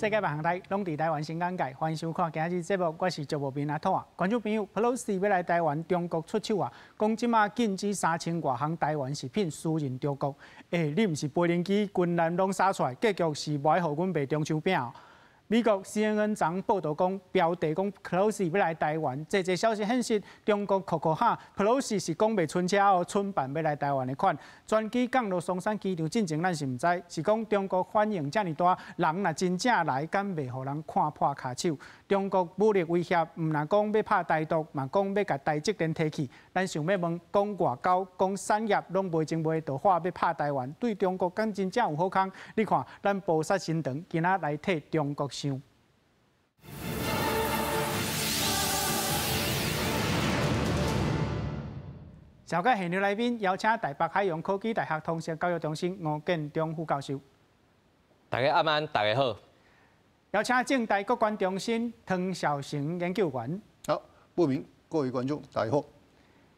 世界万行台，拢伫台湾新眼界，欢迎收看今日节目，我是节目编阿兔啊。观众朋友，Pelosi 要来台湾，中国出手啊，讲即马禁止3000外项台湾食品输入中国。你毋是飞轮机、军舰拢撒出来，结局是无爱互阮卖中秋饼哦。美国 CNN 昨报道讲，标题讲 Pelosi 要来台湾，这消息显示中国口哈 Pelosi 是讲袂春车哦，春办要来台湾的款。专机降落松山机场进前，咱是毋知，是讲中国反应遮尔大，人若真正来，敢袂互人看破骹手？中国武力威胁，毋若讲要拍台独，嘛讲要甲台积电提起。咱想要问，讲外交、讲产业，拢袂情袂道话要拍台湾，对中国敢真正有好康？你看，咱菩萨心肠，今仔来替中国想。小介现场来宾邀请台北海洋科技大学通识教育中心吴建中副教授。大家晚安，大家好。邀请正大国关中心汤绍成研究员。好，报名各位观众大家好。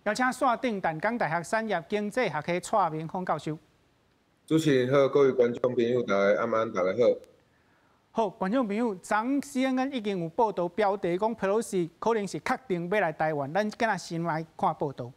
邀请线顶淡江大学产业经济学系蔡明峰教授。主持人好，各位观众朋友，大家晚安，大家好。好，观众朋友，昨 CNN 已经有报道标题讲 Pelosi 可能是确定要来台湾，咱今仔先来看报道。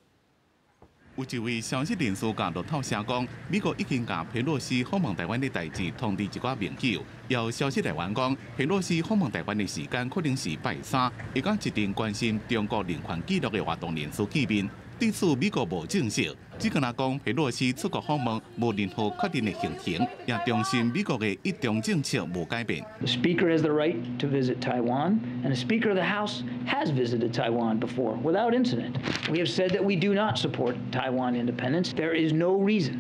有一位消息人士甲路透社讲，美国已经甲佩洛西访问台湾的代志通知一寡盟友。有消息来源讲，佩洛西访问台湾的时间可能是拜三，会甲一定关心中国人权纪录的活动人士见面。对此，美国无证实，只敢讲佩洛西出国访问无任何确定的行程，也重申美国的一中政策无改变。The Speaker has the right to visit Taiwan, and the Speaker of the House has visited Taiwan before without incident. We have said that we do not support Taiwan independence. There is no reason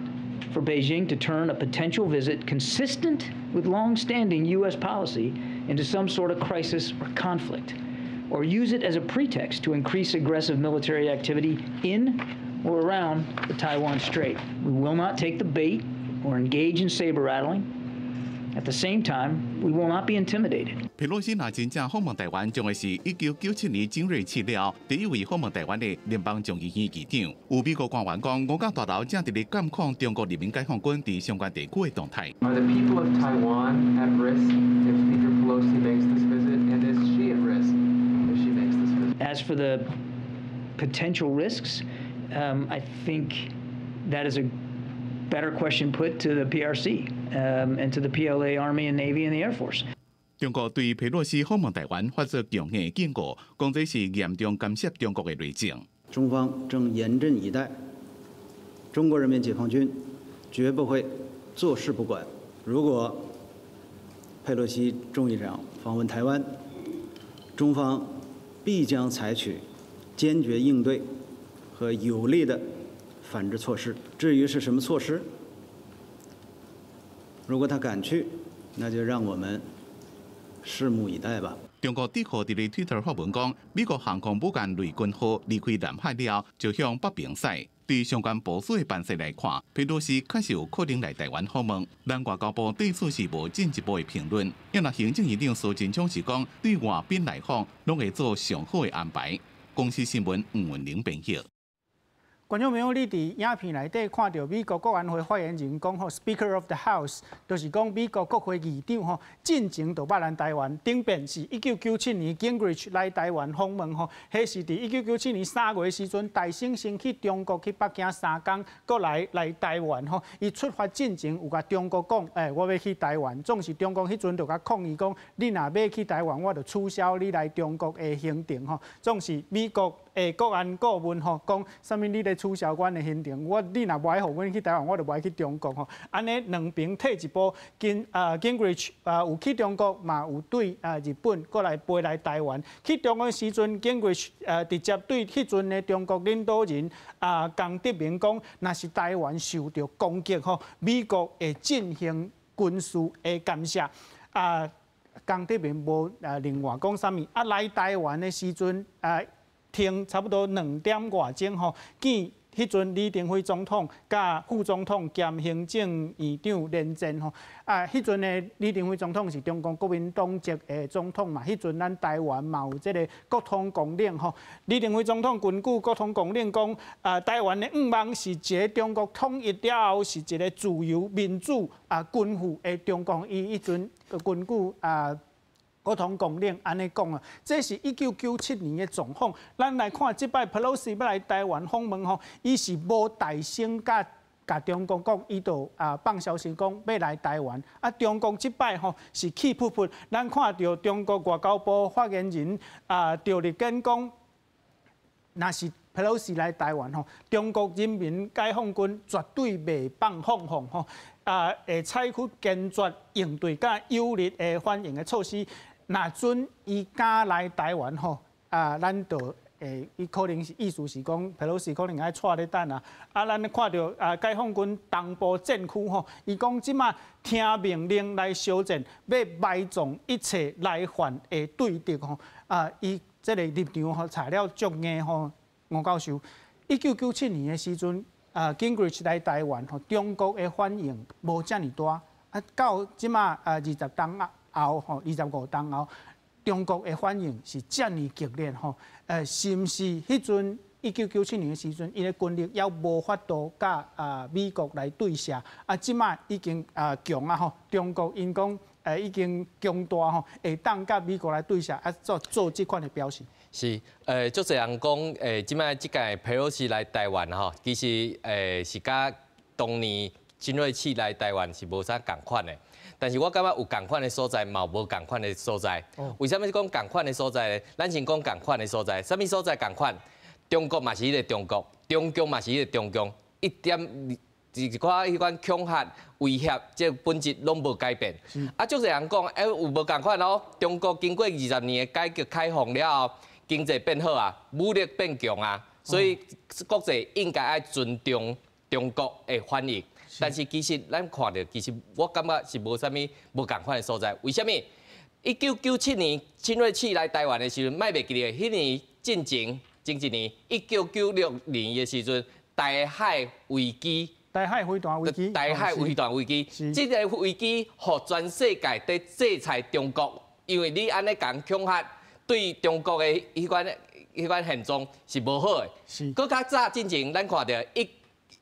for Beijing to turn a potential visit consistent with long-standing U.S. policy into some sort of crisis or conflict, or use it as a pretext to increase aggressive military activity in or around the Taiwan Strait. We will not take the bait or engage in saber rattling. At the same time, we will not be intimidated. 佩洛西若真正访问台湾，将会是1997年正月7日第一位访问台湾的联邦众议院议长。有美国官员讲，五角大楼正伫咧监控中国人民解放军伫相关地区的动态。Are the people of Taiwan at risk if Speaker Pelosi makes this visit, and is she at risk if she makes this visit? As for the potential risks, I think that is a better question put to the PRC and to the PLA Army and Navy and the Air Force. 中国对佩洛西访问台湾发出强硬警告，讲这是严重干涉中国的内政。中方正严阵以待，中国人民解放军绝不会坐视不管。如果佩洛西众议长访问台湾，中方必将采取坚决应对和有力的反制措施。至于是什么措施，如果他敢去，那就让我们拭目以待吧。中国抵号伫咧 Twitter 发文讲，美国航空母舰雷军号离开南海了，就向北平驶。对相关部署的办事来看，佩洛西确实有可能来台湾访问。咱外交部对此是无进一步的评论。因为行政院长苏贞昌是讲，对外宾来访拢会做上好的安排。公司新闻吴文玲编译。观众朋友，你伫影片内底看到美国国安会发言人讲吼 ，Speaker of the House， 就是讲美国国会议长吼，进前就捌来台湾，顶遍是1997年 Gingrich 来台湾访问吼，迄是伫1997年3月时阵，大选先去中国去北京3天，搁来台湾吼。伊出发进前有甲中国讲，我要去台湾，总是中国迄阵就甲抗议讲，你若要去台湾，我就取消你来中国的行程吼。总是美国国安顾问吼讲，啥物你咧取消阮的行程，你若无爱互阮去台湾，我就无爱去中国吼。安尼两边退一步，Gingrich 有去中国，嘛有对日本过来飞来台湾。去中国时阵 ，Gingrich 直接对迄阵的中国领导人江泽民讲，若是台湾受到攻击吼，美国会进行军事的干涉。江泽民无另外讲啥物，来台湾的时阵听差不多2点外钟吼，见迄阵李登辉总统甲副总统兼行政院长连战吼，迄阵的李登辉总统是中共国民党籍的总统嘛，迄阵咱台湾嘛有这个国统公领吼，李登辉总统根据国统公领讲，台湾的5万是一个中国统一了后是一个自由民主均富的中国，伊迄阵根据国统公领安尼讲啊，这是1997年的状况。咱来看即摆 Pelosi 要来台湾访问吼，伊是无大声甲中国讲，伊就放消息讲要来台湾。中国即摆吼是气噗噗，咱看到中国外交部发言人赵立坚讲，若是 Pelosi 来台湾吼，中国人民解放军绝对袂放放吼，会采取坚决应对甲有力的反应的措施。若准伊敢来台湾吼，咱就伊可能是意思是讲，Pelosi 可能爱带咧等啊。咱看到解放军东部战区吼，伊讲即马听命令来烧战，要埋葬一切来犯的对敌吼。伊这个立场吼，材料足硬吼，吴教授。1997年的时阵，Gingrich 来台湾吼，中国的反应无遮尔大。到即马20冬后吼，25冬后，中国的反应是遮尔激烈吼。是毋是迄阵1997年的时阵，伊的军力还无法度甲美国来对射？即马已经强啊吼，中国因讲已经强大吼，会当甲美国来对射，做即款的表示。是，足侪人讲，即摆即届佩洛西来台湾吼，其实是甲当年金瑞气来台湾是无啥共款的。但是我感觉有共款的所在，嘛无共款的所在。为什么是讲共款的所在呢？咱先讲共款的所在，什么所在共款？中国嘛是迄个中国，中共嘛是迄个中共，一点一寡迄款恐吓、威胁，这本质拢无改变。足侪人讲，有无共款哦？中国经过20年的改革开放了后，经济变好啊，武力变强啊，所以国际应该爱尊重中国的反应。但是其实咱看到，其实我感觉是无啥物无共款的所在。为什么？1997年金瑞气来台湾的时阵，卖袂记咧，迄年进前一年，1996年的时阵，台海危机。台海飞弹危机。台海飞弹危机，这个危机，互全世界在制裁中国，因为你安尼讲恐吓，对中国的迄款现状是无好的。是。搁较早进前，咱看到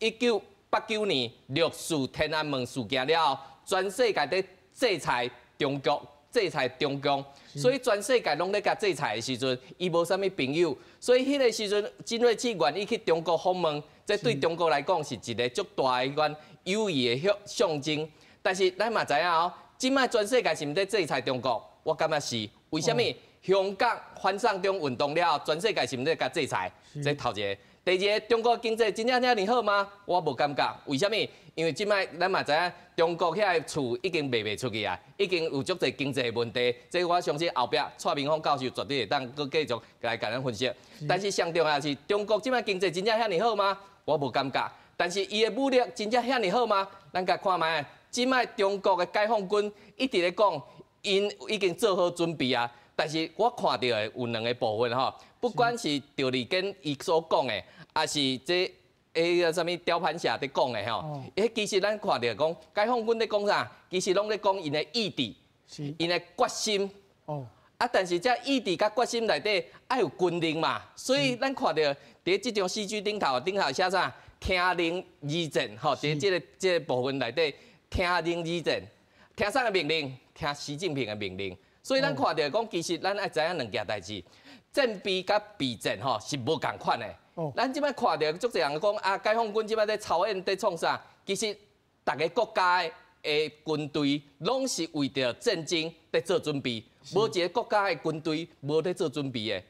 1989年6·4天安门事件了后，全世界在制裁中国，制裁中共，所以全世界拢咧甲制裁的时阵，伊无啥物朋友，所以迄个时阵，金瑞气愿意去中国访问，这对中国来讲是一个足大的迄款友谊的象征。但是咱嘛知影哦，即摆全世界是毋在制裁中国？我感觉是，为什么？香港反送中运动了后，全世界是毋在甲制裁？这头一个。第二个，中国经济真正遐尼好吗？我无感觉。为什么？因为即摆咱嘛知影，中国遐个厝已经卖袂出去啊，已经有足侪经济问题。这我相信后壁蔡明芳教授绝对会当搁继续来甲咱分析。但是上重要是，中国即摆经济真正遐尼好吗？我无感觉。但是伊的武力真正遐尼好吗？咱甲看卖，即摆中国的解放军一直咧讲，因已经做好准备啊。但是我看到的有两个部分吼，不管是赵立坚伊所讲的，还是这什么雕盘侠在讲的吼，其实咱看到讲解放军在讲啥，其实拢在讲因的意志，因的决心。但是这意志甲决心内底爱有军令嘛，所以咱看到伫这张 CG 顶头写啥，听令而战吼，伫这个部分内底听令而战，听啥个命令？听习近平的命令。所以咱看到讲，其实咱爱知影两件代志，战备甲备战吼是无共款的。咱即摆看到足侪人讲解放军即摆在操演在创啥？其实逐个国家的军队拢是为着战争在做准备，无一个国家的军队无在做准备的。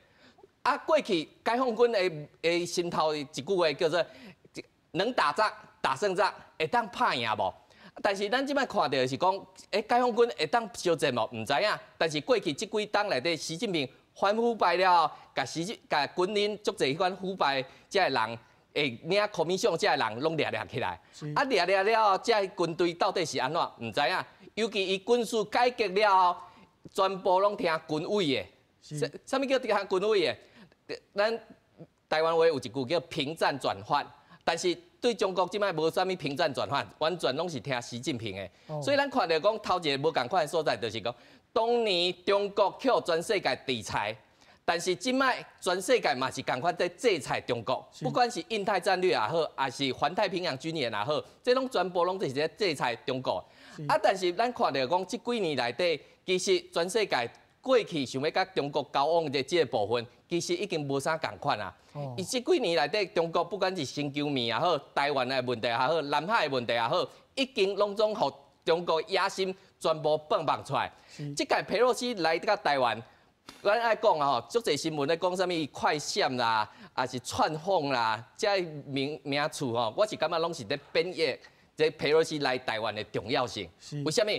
过去解放军的心头一句话叫做“能打仗打胜仗，会当拍赢无？”但是咱即摆看到的是讲，解放军会当烧战无？唔知影。但是过去即几冬内底，习近平反腐败了后，甲军人足侪迄款腐败遮个人，会领国民党遮个人拢掠起来。掠了后，遮军队到底是安怎？唔知影。尤其伊军事改革了后，全部拢听军委的。啥物叫听军委的？咱台湾话有一句叫平战转换。但是对中国即摆无啥物平战转换，完全拢是听习近平的。所以咱看到讲头一个无共款的所在，就是讲当年中国去全世界制裁，但是即摆全世界嘛是共款在制裁中国，不管是印太战略也好，还是环太平洋军演也好，这拢全部拢是在制裁中国。啊，但是咱看到讲，这几年内底，其实全世界过去想要甲中国交往的这个部分，其实已经无啥共款啊。伊这几年内底，中国不管是新疆棉也好，台湾的问题也好，南海的问题也好，已经拢总互中国野心全部放出来。这届佩洛西来到台湾，咱爱讲啊吼，足侪新闻咧讲啥物快闪啦，还是串访啦，这名词吼，我是感觉拢是咧贬义。这佩洛西来台湾的重要性，为什么？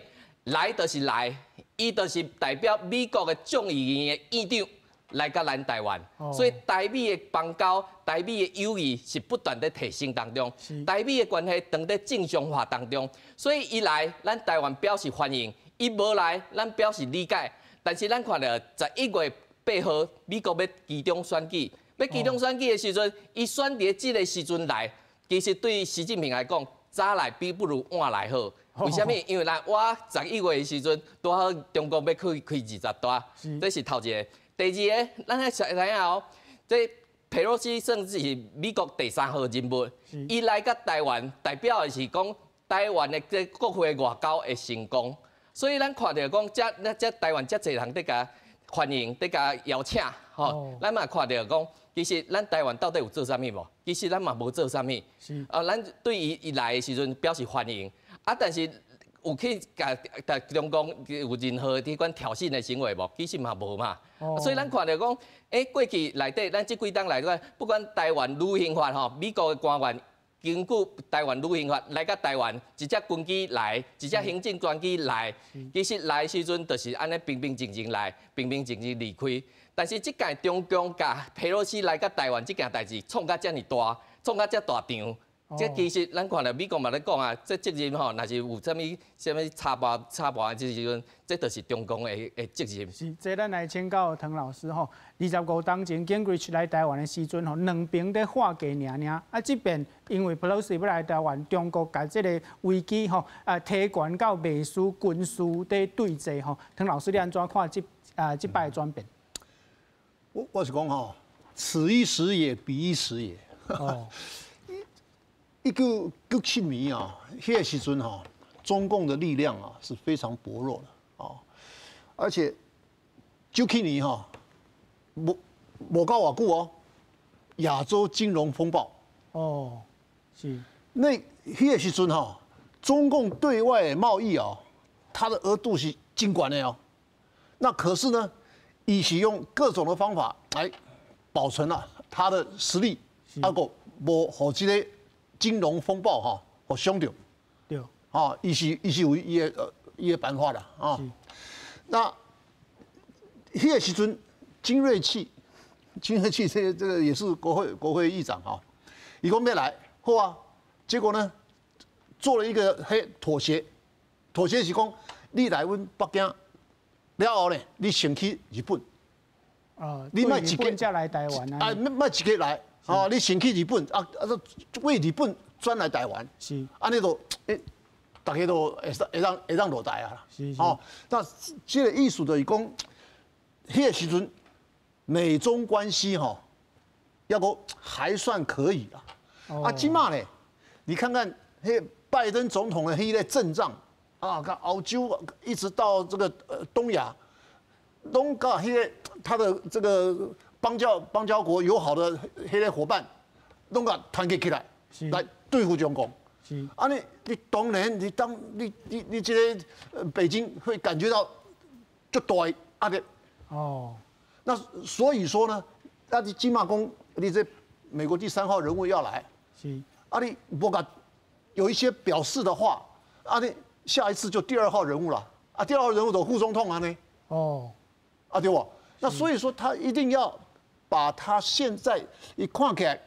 来就是来，伊就是代表美国的众议院的院长来到咱台湾，所以台美的邦交、台美的友谊是不断在提升当中，台美的关系正在正常化当中。所以伊来，咱台湾表示欢迎；伊无来，咱表示理解。但是咱看到11月8号，美国要期中选举，要期中选举的时阵，伊选伫这个时阵来，其实对习近平来讲，早来比不如晚来好。为什么？因为我11月的时阵，拄好中国要开20大，这是头一个。第二个，咱来知影哦，这佩洛西算是美国第3号人物，伊来到台湾，代表的是讲台湾的这国会外交的成功。所以咱看到讲，这台湾遮侪人在甲欢迎，在甲邀请，吼，咱嘛看到讲。其实咱台湾到底有做啥物无？其实咱嘛无做啥物。咱对伊来的时阵表示欢迎，但是有去甲中共有任何迄款挑衅的行为无？其实嘛无嘛。所以咱看到讲，过去内底咱这几档内底，不管台湾旅行法吼，美国的官员根据台湾旅行法来到台湾，一只军机来，一只行政专机来，其实来的时阵就是安尼平平静静来，平平静静离开。但是这届中共甲佩洛西来到台湾这件代志，创甲遮尔大，创甲遮大场。这其实咱看到美国嘛咧讲啊，这责任吼，若是有啥物差博的时阵，这就是中共的责任。是，这咱来请教唐老师吼，25当前 Gingrich 来台湾的时阵吼，两边在化解尔。这边因为 Pelosi 要来台湾，中国甲这个危机吼提悬到美苏军事在对峙吼，唐老师你安怎看这摆的转变？我是讲吼，此一时也，彼一时也。1997年啊，迄个时阵哈，中共的力量啊是非常薄弱的啊，而且1997年哈，无到偌久哦，亚洲金融风暴是那迄个时阵哈，中共对外贸易啊，它的额度是真悬的哦，那可是呢，伊是用各种的方法来保存了它的实力，个无互这个金融风暴哈，互伤着。对。伊是有伊的办法啦啊。那迄个时阵，金瑞气这个也是国会议长哈，伊讲要来，好啊，结果呢，做了一个妥协是讲，你来阮北京了后呢，你先去日本。你卖一个才来台湾啊？卖一个来，你先去日本为日本转来台湾，是，安尼就大家都会当落台啊。是。那这个意思就是讲，迄个时阵美中关系要讲还算可以啦。今嘛呢，你看看拜登总统的迄个阵仗看澳洲一直到这个东亚，拢甲迄个他的这个邦交国友好的迄个伙伴，拢甲团结起来来对付中共。是。你当然你这个北京会感觉到就大压力。那所以说呢，你金马公，你这美国第3号人物要来，是。你不敢有一些表示的话，你下一次就第2号人物了。第2号人物都副总统啊呢。对不？那所以说他一定要把他现在一看起来，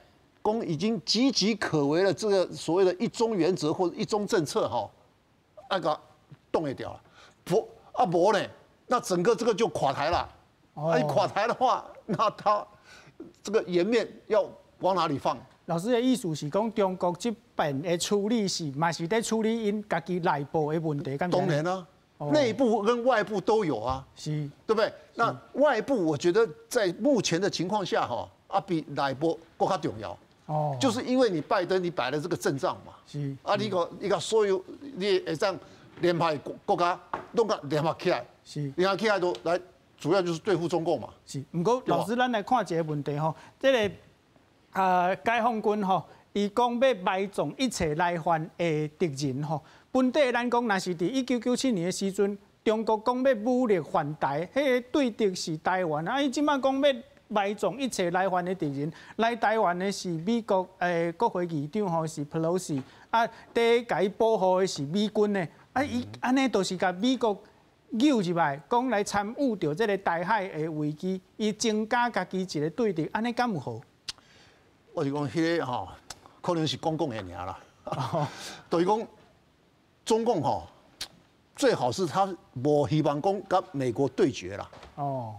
已经岌岌可危的这个所谓的一中原则或者一中政策那个动一掉了。不呢，那整个这个就垮台了。一垮台的话，那他这个颜面要往哪里放？老师的意思是讲，中国这边的处理是，嘛是在处理因家己内部的问题，当然啊，内部跟外部都有啊，是，对不对？那外部我觉得在目前的情况下比内部更加重要。哦，就是因为你拜登你摆了这个阵仗嘛，是啊，你个所有你会上联派国家拢个联合起来，是联合起来都来，主要就是对付中共嘛。是，不过老师，咱来看一个问题吼，这个解放军吼，伊讲要埋葬一切来犯的敌人吼。本地咱讲，若是伫1997年的时阵，中国讲要武力犯台，迄个对敌是台湾啊，伊即摆讲要埋葬一切来犯的敌人，来台湾的是美国国会议长吼是 Pelosi， 啊，第甲伊保护的是美军的，啊，伊安尼都是甲美国诱入来，讲来参与着这个台海的危机，伊增加家己一个对敌，安尼敢有好？我是讲迄个吼，可能是公共的尔啦，就是讲中共最好是他无希望讲跟美国对决啦。哦。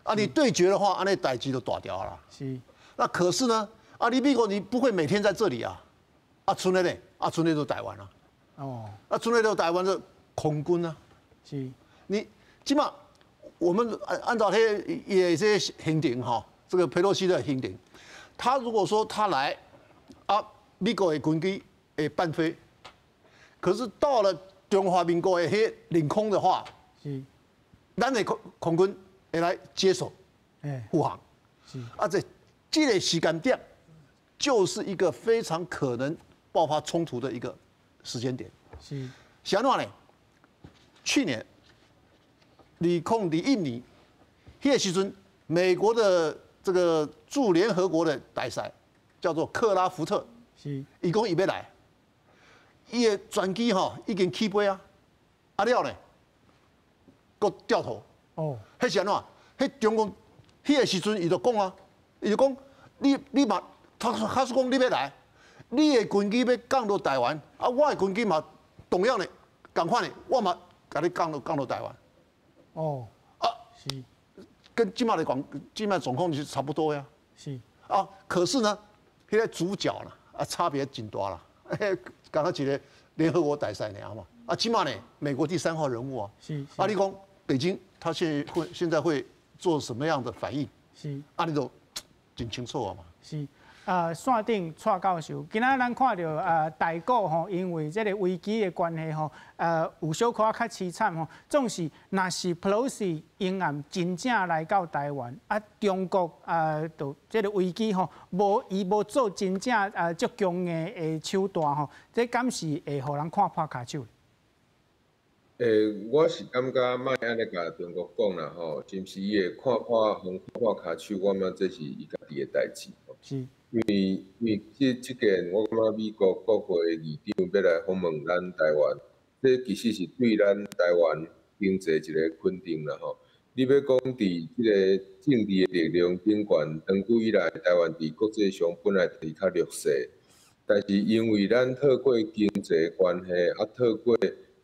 啊，你对决的话，安尼代志就大条了。是。那可是呢，你美国你不会每天在这里啊，村内呢，村内都台湾啊。哦。村内都台湾的空军啊。是。你起码我们按照也这些行程这个佩洛西的行程，他如果说他来，美国的军机会伴飞，可是到了中华民国的领空的话，是，咱的空军。来接手护航，是这个时间点，就是一个非常可能爆发冲突的一个时间点。是，想哪呢？去年2001年，那个时阵，美国的这个驻联合国的大使叫做克拉福特，是，伊讲伊要来，伊的专机已经起飞啊，了呢，搁掉头。哦，迄是安怎？迄中共迄个时阵，伊就讲啊，伊就讲，你嘛，他是讲你要来，你的军机要降到台湾，我的军机嘛同样的，同款的，我嘛甲你降到台湾。哦，是，跟今麦状况是差不多呀。是可是呢，迄个主角啦，差别真大啦。刚刚一个联合国大使尔嘛，今麦呢，美国第3号人物啊。是。你讲北京。他现在会做什么样的反应？是，你都真清楚啊嘛。是，线顶蔡教授，今仔咱看到台股吼，因为这个危机的关系吼，有小可较凄惨吼。总是若是 Pelosi 因案真正来到台湾，中国就这个危机吼，伊无做真正足强的手段吼，这敢是会互人看破骹手？我是感觉莫安尼甲中国讲啦吼，是毋是伊会看破骹手，我感觉这是伊家己的代志。是。因为这件，我感觉美国国会议长要来访问咱台湾，这其实是对咱台湾经济一个肯定啦吼。你要讲伫这个政治的力量顶悬，长久以来台湾伫国际上本来就是较弱势，但是因为咱透过经济关系，透过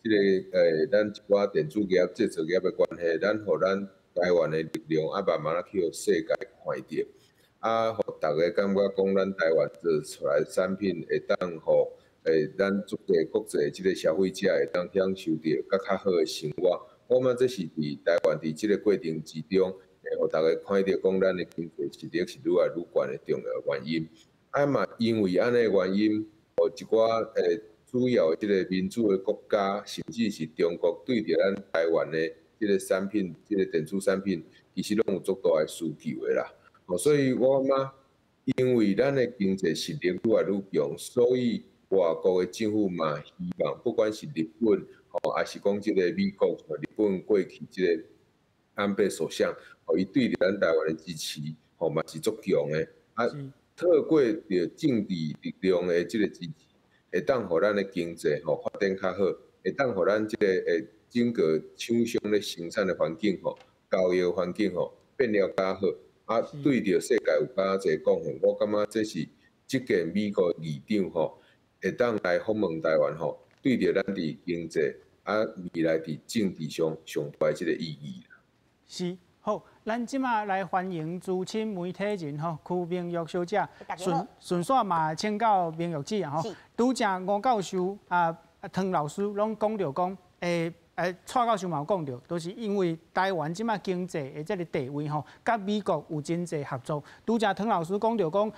这个咱一寡电子业、制造业的关系，咱互咱台湾的力量慢慢去互世界看到，互大家感觉讲咱台湾做出来的产品会当互咱足个国际这个消费者会当享受到较好的生活。我感觉这是伫台湾伫这个过程之中，会互大家看到讲咱的经济实力是愈来愈悬的重要原因。嘛，因为安尼原因，互一寡主要的这个民主的国家，甚至是中国对着咱台湾的这个产品、这个电子产品，其实拢有足大的需求的啦。所以我感觉，因为咱的经济实力愈来愈强，所以外国的政府嘛希望，不管是日本，还是讲这个美国，日本过去这个安倍首相，伊对着咱台湾的支持，嘛是足强的。透过着政治力量的这个支持。会当互咱的经济发展较好，会当互咱这个整个厂商咧生产的环境交易环境变了较好，对着世界有较侪贡献。我感觉这是这个美国议长会当来访问台湾对着咱伫经济未来伫政治上大这个意义。是。好，咱即马来欢迎资深媒体人吼，区明玉小姐，顺续嘛请教明玉姐吼，拄正吴教授汤老师拢讲着讲，蔡教授嘛有讲着，都是因为台湾即马经济的这个地位吼，甲美国有真济合作。拄则汤老师讲着讲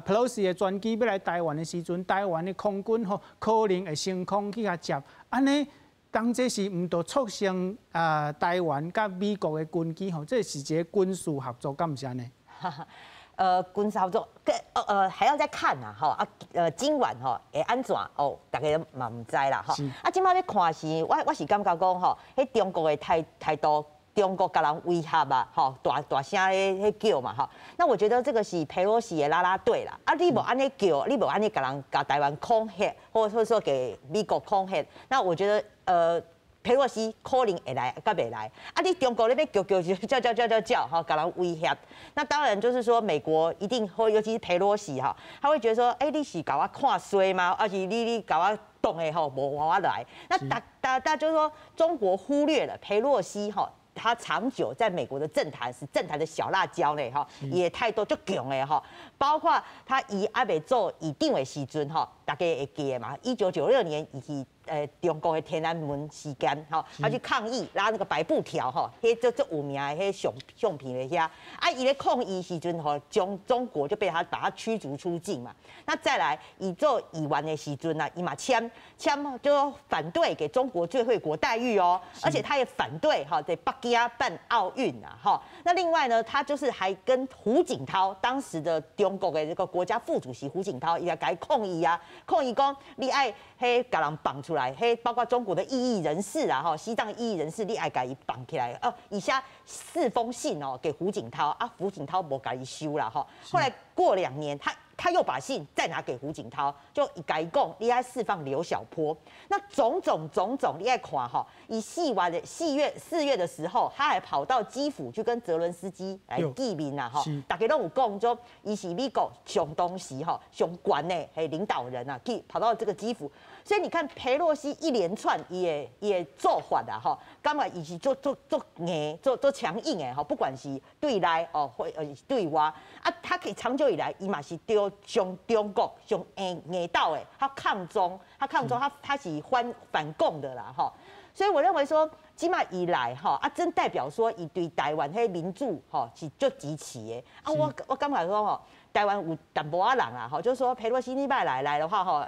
，Pelosi 的专机要来台湾的时阵，台湾的空军吼可能会升空去甲接，安尼当这是毋着促成台湾甲美国的军机吼，这是一个军事合作，敢毋是安尼？军事合作，还要再看呐，今晚会安怎哦？大家嘛唔知啦，今摆咧看是，我是感觉讲迄中国的态度，中国甲人威吓啊，大声咧叫嘛，那我觉得这个是佩洛西的啦啦队啦，你无安尼叫，你无安尼甲台湾恐吓，或者说给美国恐吓，那我觉得佩洛西可能会来，甲袂来。你中国那边叫，甲人威胁。那当然就是说，美国一定会，尤其是佩洛西他会觉得说，你是搞我看衰吗？而且你搞我动的无我来。那大家就是说，中国忽略了佩洛西他长久在美国的政坛是政坛的小辣椒呢，也态度就强的包括他阿未做以定为时阵大家会记的嘛，1996年以中国的天安门事件他去抗议拉那个白布条迄就有名的迄相片的遐伊咧抗议时阵中国就把他驱逐出境嘛。那再来以做议员的时阵伊嘛签就反对给中国最惠国待遇而且他也反对在北京办奥运那另外呢，他就是还跟胡锦涛当时的中国的这个国家副主席胡锦涛也来抗议讲你爱甲人绑出来，包括中国的异议人士西藏异议人士，你爱甲伊绑起来以下4封信给胡锦涛胡锦涛无甲伊收啦后来过2年他又把信再拿给胡锦涛，就改讲你爱释放刘晓波。那种种你爱看以4月的时候，他还跑到基辅去跟泽伦斯基来见面啦大家都有讲说，伊是美国上当时上悬的领导人去跑到这个基辅。所以你看佩洛西一连串也做法感觉伊是做硬做强硬的不管是对内或对外他可以长久以来伊嘛是对上中国上硬道的，他抗中，他是反共的啦所以我认为说，起码以来真代表说伊对台湾迄民主是足支持的我感觉说台湾有淡薄仔人就是说佩洛西你来的话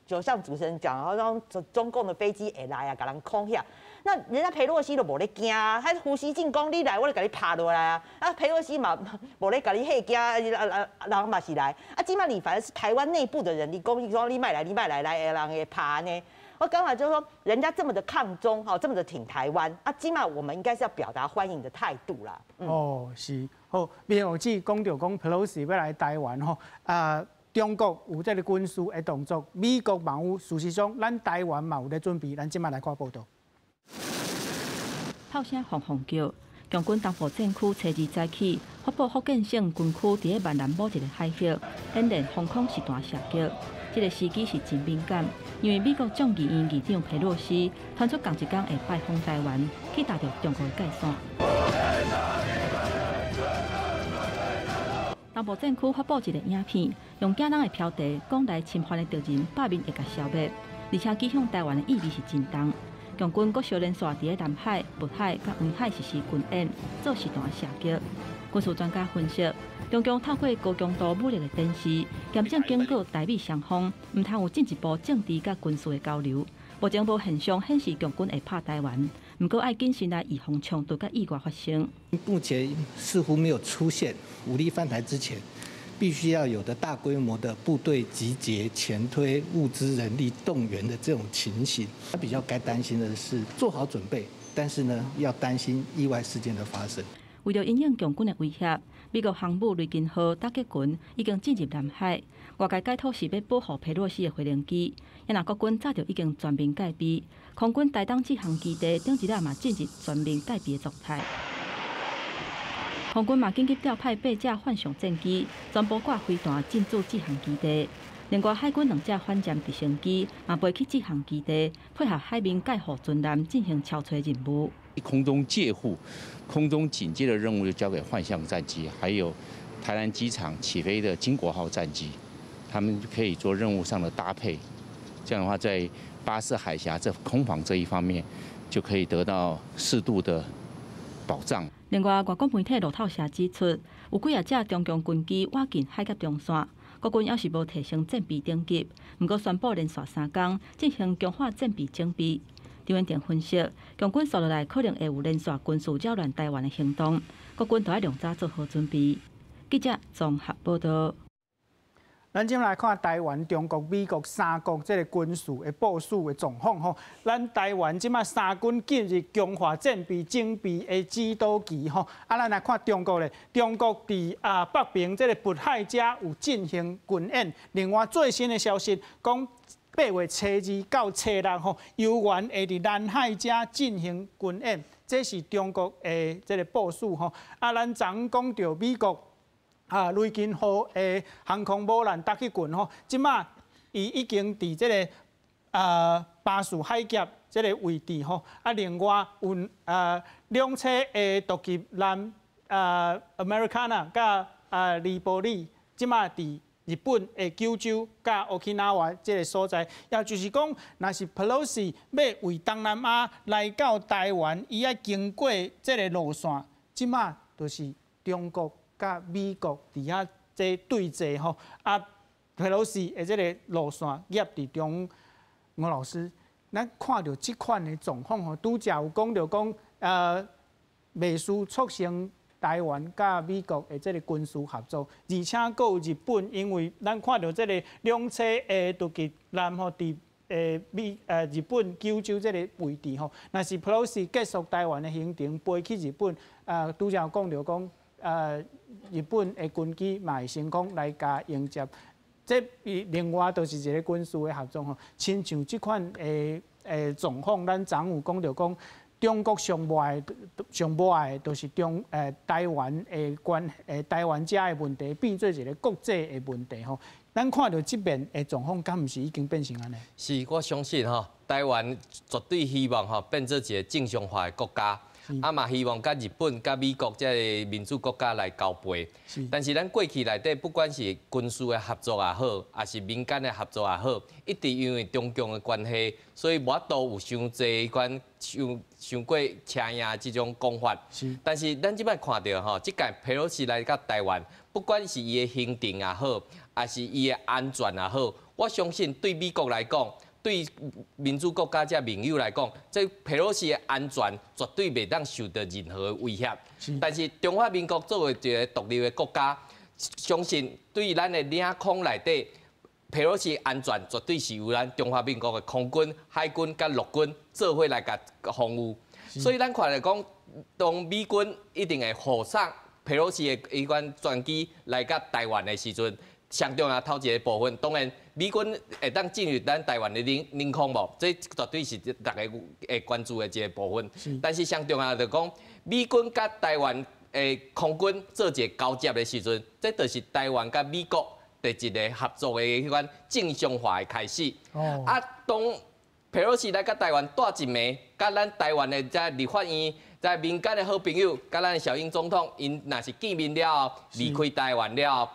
就像主持人讲，好像中共的飞机会来甲人恐吓。那人家佩洛西都无咧惊他胡锡进讲你来，我就甲你拍落来佩洛西嘛无咧甲你吓惊，人嘛是来即摆你反正是台湾内部的人，你讲你卖来，人会拍呢。我刚才就说，人家这么的抗中，这么的挺台湾起码我们应该是要表达欢迎的态度啦。是好，明玉姐讲到讲 Pelosi 要来台湾中国有这个军事的动作，美国嘛有，事实上咱台湾嘛有咧准备，咱即摆来看报道。炮声轰轰叫，强军东部战区初2早起，发布福建省军区伫个万南某一个海域，显然防空实弹射击。这个时机是真敏感，因为美国众议院议长佩洛西传出同一天会拜访台湾，去达到中国的界线。东部战区发布一个影片，用惊人的标题讲来侵犯的敌人百面会甲消灭，而且击向台湾的意味是真重。强军阁小连续伫个南海、渤海、甲黄海实施军演，做实弹射击。军事专家分析，中共透过高强度武力的展示，验证警告台美双方唔通有进一步政治甲军事的交流。目前无现象显示强军会拍台湾，不过要谨慎来预防冲突甲意外发生。目前似乎没有出现武力犯台之前，必须要有的大规模的部队集结、前推、物资、人力动员的这种情形。他比较该担心的是做好准备，但是呢，要担心意外事件的发生。为了因应强军的威胁，美国航母雷根号打击群已经进入南海。外界解读是要保护佩洛西的飞行机，也那国军早就已经全面戒备。空军台东制航基地顶一日嘛进入全面戒备的状态。空军嘛紧急调派8架反向战机，全部挂飞弹进驻制航基地。另外，海军2架反舰直升机嘛飞去制航基地，配合海面戒护军舰进行超撮任务。空中戒护、空中警戒的任务就交给幻象战机，还有台南机场起飞的金国号战机，他们可以做任务上的搭配。这样的话，在巴士海峡这空防这一方面，就可以得到适度的保障。另外，外国媒体路透社指出，有几只中共军机挖进海峡中线，国军要是无提升战备等级，不过宣布连续3天进行强化战备整备。张文典分析，共军接落来可能会有连续军事扰乱台湾的行动，国军都要量早做好准备。记者综合报道。咱今来看台湾、中国、美国三国这个军事的部署的状况吼。咱台湾即马三军近日强化战备整备的指导期吼。咱来看中国咧，中国伫北平这个渤海遮有进行军演。另外最新的消息讲，8月初2到初6吼，游园会伫南海遮进行军演，这是中国的这个部署吼。咱昨讲到美国。雷根号的航空母舰搭去群吼，即马伊已经伫即个巴士海峡即个位置吼。另外有2车的突击舰Americana 甲利波里，即马伫日本的九州甲 Okinawa 即个所在，也就是讲，若是 Pelosi 要为东南亚来到台湾，伊要经过即个路线，即马就是中国。甲美国伫遐这对峙吼，佩洛西的这个路线夹伫中，吴老师，咱看到即款的状况吼，拄则有讲到讲，袂输促成台湾甲美国的这个军事合作，而且阁有日本，因为咱看到这个2车的突击舰吼伫日本九州这个位置吼，若是佩洛西结束台湾的行程，飞去日本，拄则有讲到讲。日本的军机嘛会成功来甲迎接，这另外就是一个军事的合作吼。亲像即款状况，咱昨有讲到讲，中国上无爱就是台湾台湾遮的问题变做一个国际的问题吼。咱看到即边的状况，敢毋是已经变成安尼？是，我相信吼，台湾绝对希望吼变做一个正常化的国家。嘛希望甲日本、甲美国这个民主国家来交配，但是咱过去内底，不管是军事的合作也好，还是民间的合作也好，一直因为中共的关系，所以无法度有伤济款伤过车赢这种讲法。但是咱即摆看到吼，即届佩洛西来到台湾，不管是伊的行程也好，还是伊的安全也好，我相信对美国来讲。对民主国家这盟友来讲，这佩洛西的安全绝对袂当受到任何威胁。但是中华民国作为一个独立的国家，相信对咱的领空内底，佩洛西安全绝对是由咱中华民国的空军、海军甲陆军做伙来甲防务。所以咱看来讲，当美军一定会护送佩洛西的伊款专机来到台湾的时阵。上重要头一个部分，当然美军会当进入咱台湾的领空无，这绝对是大家会关注的一个部分。但是上重要就讲，美军甲台湾的空军做一个交接的时阵，这就是台湾甲美国第一个合作的迄款正常化的开始。当佩洛西来甲台湾带一枚，甲咱台湾的在立法院、在民间的好朋友，甲咱的小英总统，因若是见面了，离开台湾了。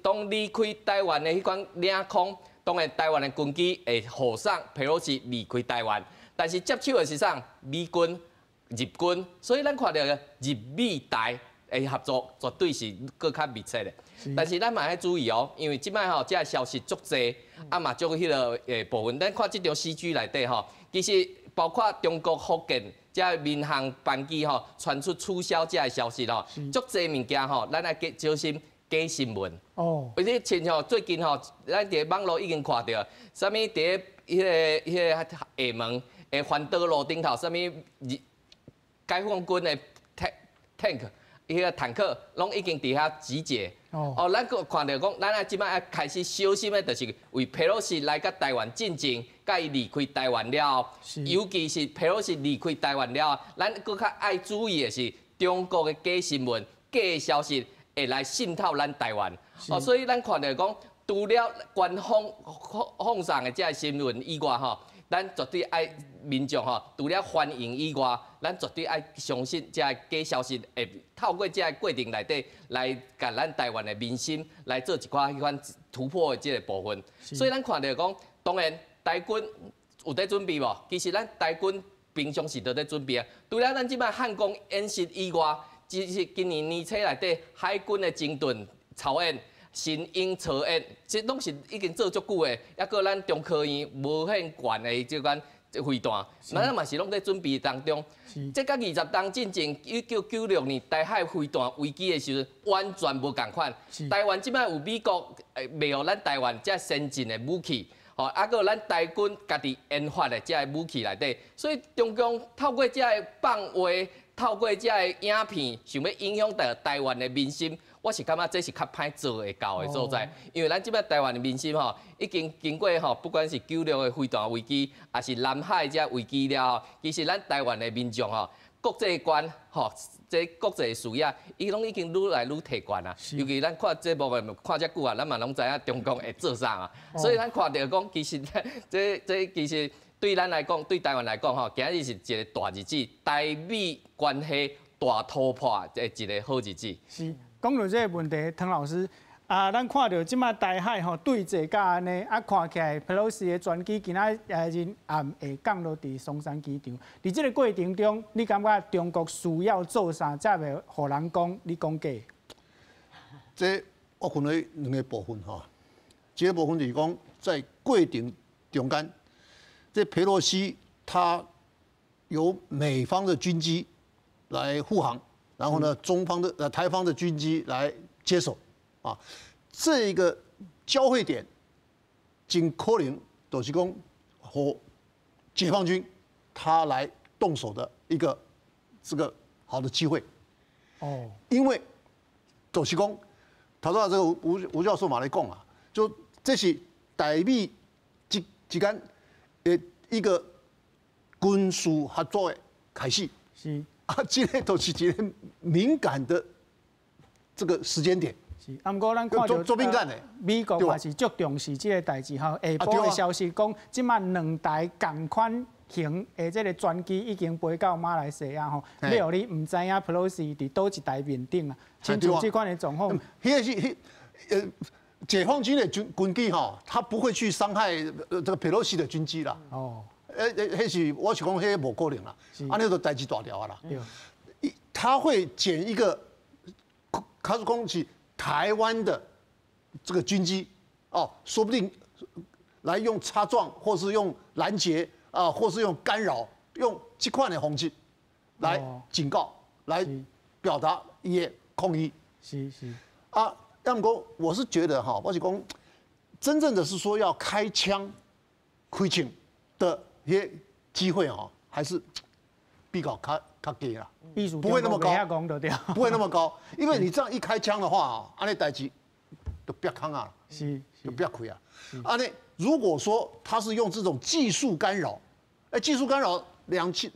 当离开台湾的迄款领空，当然台湾的军机会护送佩洛西离开台湾，但是接手的是啥？美军、日军，所以咱看到日美台的合作绝对是更较密切的。但是咱嘛要注意哦，因为即摆吼，这消息足济，嘛足迄个部分，咱看这条CG内底吼，其实包括中国福建这民航班机吼，传出取消这消息吼，足济物件吼，咱要小心。假新闻哦，而且像吼最近吼，咱伫网络已经看到，啥物伫迄个厦门诶环岛路顶头，啥物解放军的 tank， 迄个坦克，拢已经伫遐集结。哦，咱个看到讲，咱即摆要开始小心的，就是为佩洛西来到台湾进前，甲伊离开台湾了，尤其是佩洛西离开台湾了，咱更较爱注意的是中国的假新闻、假消息。会来渗透咱台湾，所以咱看到讲，除了官方放送的这新闻以外，吼，咱绝对爱民众吼，除了欢迎以外，咱绝对爱相信这假消息会透过这过程内底来甲咱台湾的民心来做一寡迄款突破的这个部分。所以咱看到讲，当然台军有在准备无？其实咱台军平常时都在准备啊。除了咱即摆汉光演习以外，其实今年年初内底海军的整顿操演。新鹰操演，这拢是已经做足久的，抑个咱中科院无限悬的即款飞弹，咱嘛是拢在准备当中。这甲20当进前1996年台海飞弹危机的时阵，完全无共款。台湾即摆有美国卖予咱台湾这先进的武器，吼，抑个咱台军家己研发的这武器内底，所以中共透过这放话，透过这影片，想要影响到台湾的民心。我是感觉这是较歹做会到的所在，因为咱即摆台湾的民心吼，已经经过吼，不管是96的飞弹危机，还是南海这危机了，其实咱台湾的民众吼，国际观吼，这国际视野，伊拢已经愈来愈提悬啊。尤其咱看这部分看遮久啊，咱嘛拢知影中共会做啥啊。所以咱看到讲，其实这其实对咱来讲，对台湾来讲吼，今日是一个大日子，台美关系大突破的一个好日子。是。讲到这个问题，唐老师啊，咱看到即马台海吼对峙甲安尼，啊看起来 Pelosi 的专机今仔日暗下降落伫松山机场。伫这个过程中，你感觉中国需要做啥，才袂互人讲你讲假？这我分为两个部分哈，一个部分就是讲在过程中间，这佩洛西他由美方的军机来护航。然后呢，中方的台方的军机来接手，啊，这个交汇点，尽可能都是讲和解放军他来动手的一个这个好的机会。哦，因为都是讲，头先这个吴教授嘛来讲啊，就这是台美之间的一个军事合作的开始。是。啊，这个都是一个敏感的这个时间点。是，不过咱看到做敏感的，美国也是足重视这个代志哈。下晡的消息讲，即马2台同款型的这个专机已经飞到马来西亚吼，要你唔知影 Pelosi 伫倒一台面顶啊，亲像这款的状况。解放军的军机哈，他不会去伤害这个 Pelosi 的军机啦。哦。迄是我是讲，迄无可能啦，安尼就代志大条啊啦。他会捡一个，他是讲是台湾的这个军机哦，说不定来用擦撞，或是用拦截啊，或是用干扰，用这款的方式来警告，来表达伊的抗议。是啊，要么讲我是觉得哈，我是讲真正的是说要开枪、开枪的。一些机会哦，还是比较较低啦，不会那么高，不会那么高，因为你这样一开枪的话啊，安尼代志就别康啊，就别亏啊。安尼如果说他是用这种技术干扰，技术干扰2001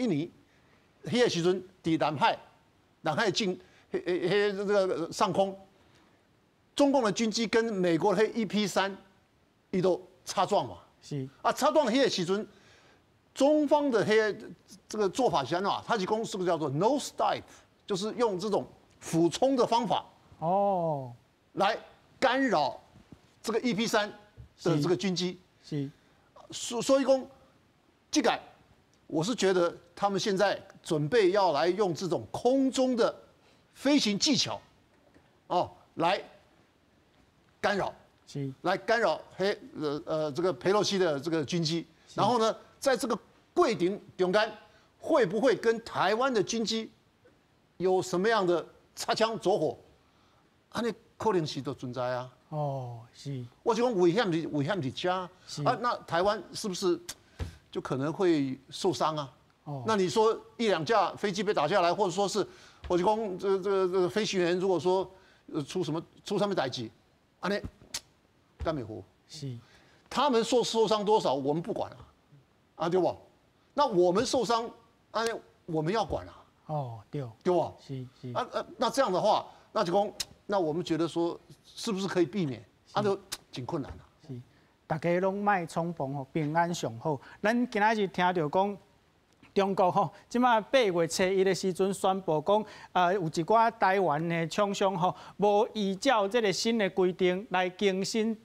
年，迄个时阵伫南海境这个上空，中共的军机跟美国的EP3，伊都擦撞嘛。是啊，擦撞迄个时阵，中方的这个做法是安怎？他是讲这个叫做 nose dive， 就是用这种俯冲的方法哦，来干扰这个 EP3的这个军机。是，所以讲这个，我是觉得他们现在准备要来用这种空中的飞行技巧，哦，来干扰。来干扰这个佩洛西的这个军机，然后呢，在这个过程中间，会不会跟台湾的军机有什么样的擦枪走火？安尼可能性都存在啊。哦，是。我就讲危险是加啊，那台湾是不是就可能会受伤啊？哦，那你说1-2架飞机被打下来，或者说是我就讲这个飞行员如果说出什么代志，安尼。干美活是，他们受伤多少我们不管啊，对不？那我们受伤，我们要管啊。哦，对吧？是。那这样的话，那就讲，那我们觉得说，是不是可以避免？就挺困难的。是。大家拢莫冲动吼，平安上好。咱今仔日听到讲。中国吼，即马8月初1的时阵宣布讲，有一寡台湾的厂商吼，无依照即个新的规定来更新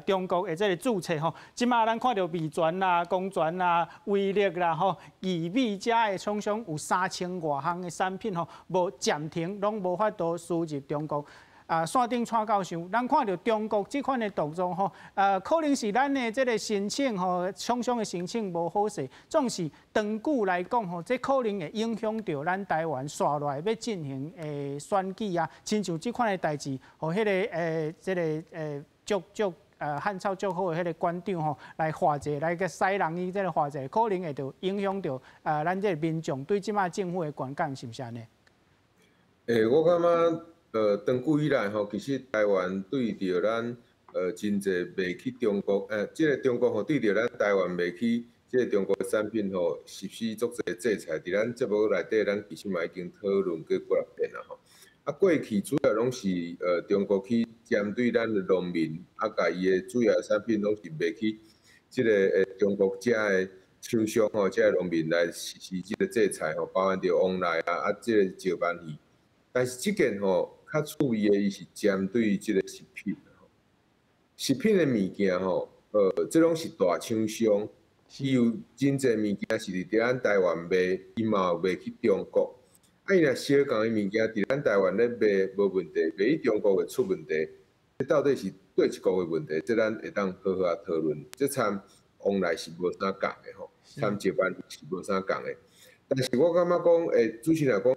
中国的即个注册吼。即马咱看到美全啦、光泉啦、威力啦吼，以美遮的厂商有3000外项的产品吼，无暂停，拢无法度输入中国。线顶蔡教授，咱看到中国这款的动作吼，可能是咱的这个申请吼，厂商的申请无好势，总是长久来讲吼，这可能会影响到咱台湾续来要进行选举啊，亲像这款的代志，和迄个这个汉草足好的迄个馆长吼来化解，来个西人伊这个化解，可能会着影响到咱这个民众对即马政府的观感，是毋是安尼？我感觉。长久以来吼，其实台湾对着咱真侪卖去中国，即个中国吼对着咱台湾卖去即个中国的产品吼，实施足侪制裁。伫咱节目内底，咱其实嘛已经讨论过几遍啦吼。过去主要拢是中国去针对咱的农民，甲伊的主要产品拢是卖去即个中国遮的厂商吼，遮的农民来实施即个制裁吼，包含着往来即个石斑鱼。但是即件吼。较趣味的，伊是针对即个食品吼，食品的物件吼，即拢是大厂商，伊有真侪物件是伫咱台湾卖，伊嘛有卖去中国。伊若小共的物件伫咱台湾咧卖无问题，卖去中国会出问题。这到底是对一国的问题？这咱会当好好讨论。这参往来是无啥共的吼，参石斑是无啥共的。但是我感觉讲，主持人讲，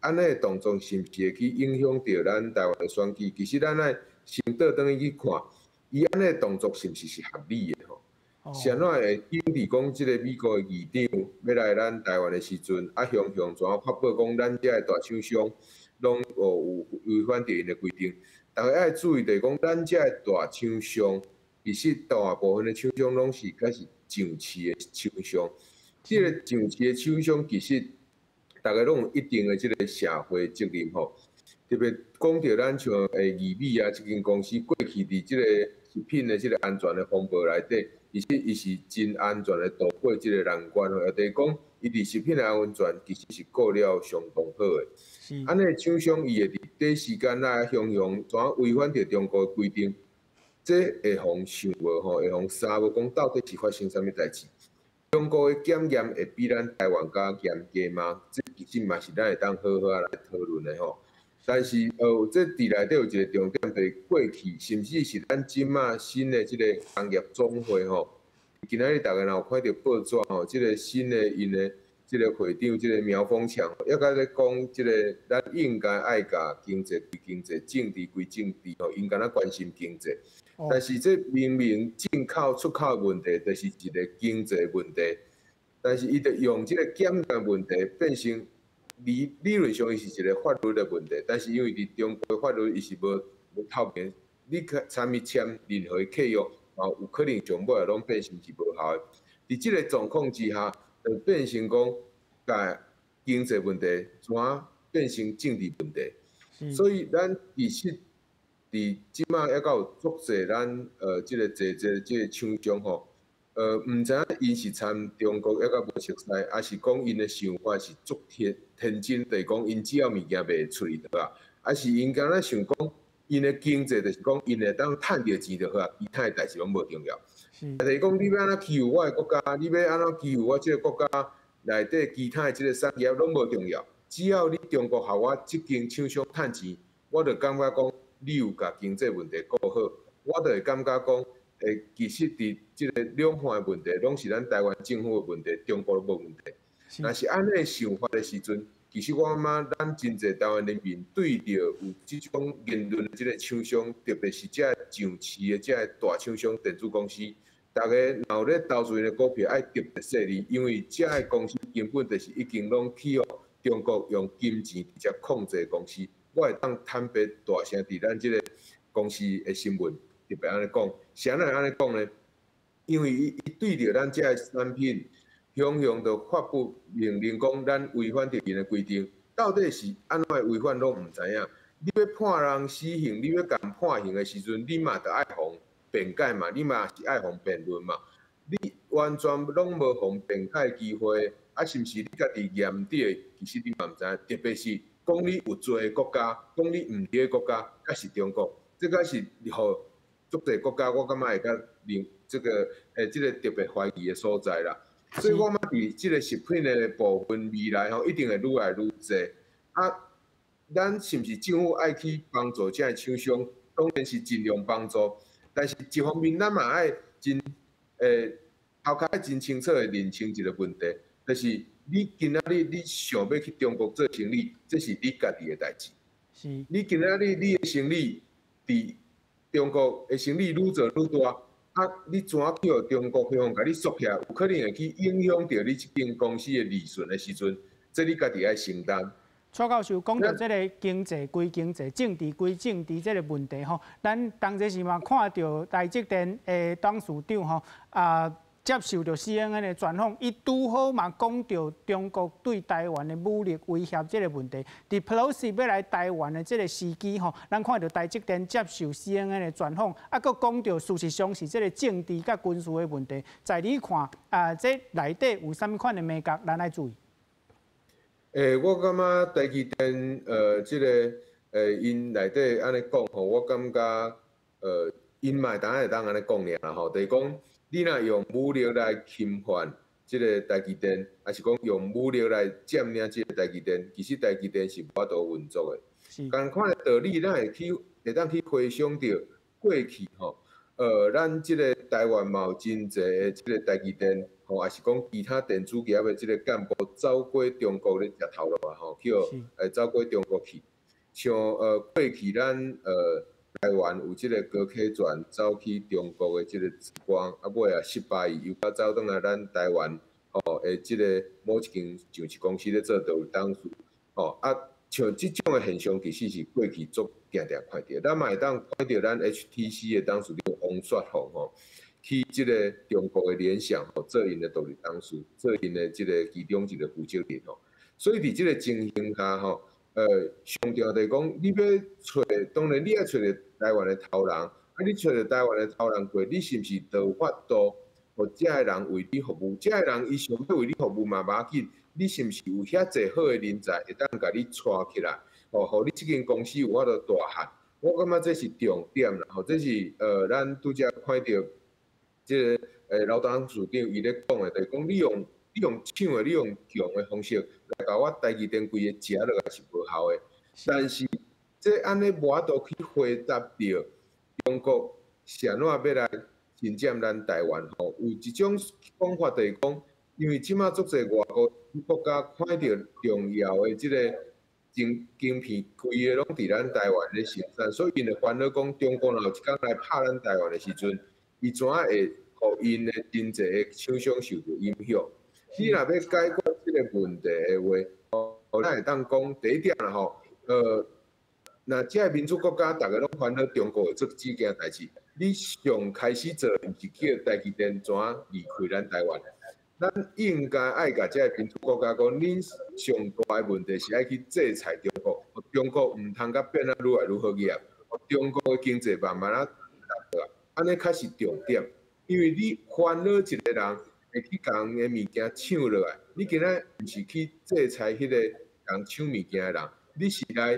安尼的动作是毋是会去影响到咱台湾的选举？其实咱爱先倒转去看，伊安尼的动作是毋是合理的吼？是安怎会引致讲即个美国的议长要来咱台湾的时阵，向怎发布讲咱遮的大厂商拢有违反着因的规定？大家爱注意着讲，咱遮的大厂商，其实大部分的厂商拢是开始上市的厂商。即个上市的厂商其实。大家拢有一定的即个社会责任吼，特别讲到咱像义美啊，这间公司过去伫即个食品的即个安全的风暴内底，而且伊是真安全的度过即个难关吼，也就是讲，伊伫食品的安全其实是顾了相当好的。安尼厂商伊会伫第一时间来向怎违反着中国的规定，这会互想无吼，会互三无讲到底是发生啥物代志？中国的检验会比咱台湾较严格吗？这其实嘛是咱会当好好来讨论的吼。但是这伫内底有一个重点，就是过去甚至是咱即马新的即个工业总会吼，今仔日大家若有看到报纸吼，即个新的因的即个会长即个苗凤强，也甲咧讲即个咱应该爱甲经济归经济，政治归政治吼，应该咱关心经济。但是这明明进口出口的问题，就是一个经济问题。但是伊就用这个检验问题变成理论上伊是一个法律的问题，但是因为伫中国的法律伊是无透明，你参与签任何契约，有可能上尾拢变成是无效的。伫这个状况之下，就变成讲甲经济问题怎变成政治问题，所以咱其实。伫即马还有足侪咱即个即个厂商吼，毋知影因是参中国还无熟悉，还是讲因的想法是足天真，就是讲因只要物件卖出去就好，还是因敢若想讲因的经济就是讲因会当趁着钱就好，其他的代志拢无重要。就是讲你要安怎欺负我的国家，你要安怎欺负我即个国家内底其他的即个产业拢无重要，只要你中国互我即间厂商趁钱，我就感觉讲。你有甲经济问题顾好，我就会感觉讲，其实伫即个两岸的问题，拢是咱台湾政府的问题，中国无问题。若是安尼想法的时阵，其实我感觉咱真侪台湾人民对着有即种言论的即个厂商，特别是遮上市的遮大厂商电子公司，大家若有咧投资因的股票，爱特别细腻，因为遮的公司根本就是已经拢起中国用金钱直接控制公司。我会当坦白大声伫咱即个公司的新闻特别安尼讲，啥人安尼讲呢？因为伊对着咱遮个产品，向着发布命令讲咱违反着因的规定，到底是安怎违反拢毋知影。你要判人死刑，你要甲人判刑的时阵，你嘛得爱防辩解嘛，你嘛是爱互辩论嘛。你完全拢无互辩解的机会，啊，是毋是你家己验底的？其实你嘛毋知影，特别是讲你有罪的国家，讲你毋对的国家，才是中国。这个是互足侪国家，我感觉会甲这个特别怀疑的所在啦。所以我嘛伫这个食品的部分，未来一定会愈来愈侪。啊，咱是毋是政府爱去帮助这厂商？当然是尽量帮助，但是一方面咱嘛爱真头壳真清楚的认清一个问题，就是你今仔日你想要去中国做生意，这是你家己的代志。是。你今仔日你的生意伫中国的生意愈做愈大，啊，你怎啊去互中国方甲你缩起来，有可能会去影响到你这间公司的利润的时阵，这你家己爱承担。蔡教授讲到这个经济归经济，政治归政治这个问题吼，咱当时是嘛看到台积电的董事长吼接受到 CNN 的专访，伊拄好嘛讲到中国对台湾的武力威胁这个问题。伫 Pelosi 要来台湾的这个时机吼，咱看到台积电接受 CNN 的专访，佫讲到事实上是这个政治甲军事的问题。在你看这内底有啥物款的美角，咱爱注意？我感觉台积电这个因内底安尼讲吼，我感觉因嘛当然会当安尼讲尔啦吼，就是讲。你若用武力来侵犯这个台积电，还是讲用武力来占领这个台积电？其实台积电是无法度运作的。同款的道理，咱会当去回想到过去吼，咱这个台湾嘛有真济的这个台积电吼，还是讲其他电子业的这个干部走过中国咧食头路啊吼，去走过中国去，像过去咱台湾有即个高科船走去中国的即个之光，啊尾啊失败，又搁走转来咱台湾的即个某一间上市公司咧做道路董事，像即种的现象，其实是过去足定看到。咱嘛会当看到咱 HTC 的董事长王雪红去即个中国的联想做因的道路董事，做因的即个其中一个负责人所以伫即个情形下上重要就是讲，你要找，当然你要找到台湾的头人，你找到台湾的头人过，你是毋是就有法度，互遮个人为你服务？遮个人伊想要为你服务嘛，无要紧，你是毋是有遐济好的人才会当甲你带起来？互你即间公司有法度大汉？我感觉这是重点啦，这是咱拄则看到即个老董事长伊咧讲的，就是讲你用抢的，你用强的方式来甲我台积电规个食落来是无效的。但是这安尼无法度去回答到中国是安怎要来侵占咱台湾有一种讲法就是讲，因为即马足侪外国家看到重要的即个晶片规个拢伫咱台湾咧生产，所以因会烦恼讲，中国若有一天来拍咱台湾的时阵，伊怎会互因的真济的厂商受到影响？你若要解决即个问题的话，咱会当讲第一点啦吼，那即个民主国家，大家拢烦恼中国会做几件代志。你上开始做，毋是叫台积电怎离开咱台湾？咱应该爱甲即个民主国家讲，恁上大的问题是爱去制裁中国，中国毋通甲变啊愈来愈好业，中国的经济慢慢啊达到，安尼才是重点。因为你烦恼一个人。会去甲人的物件抢落来，你今仔毋是去制裁迄个人抢物件的人，你是来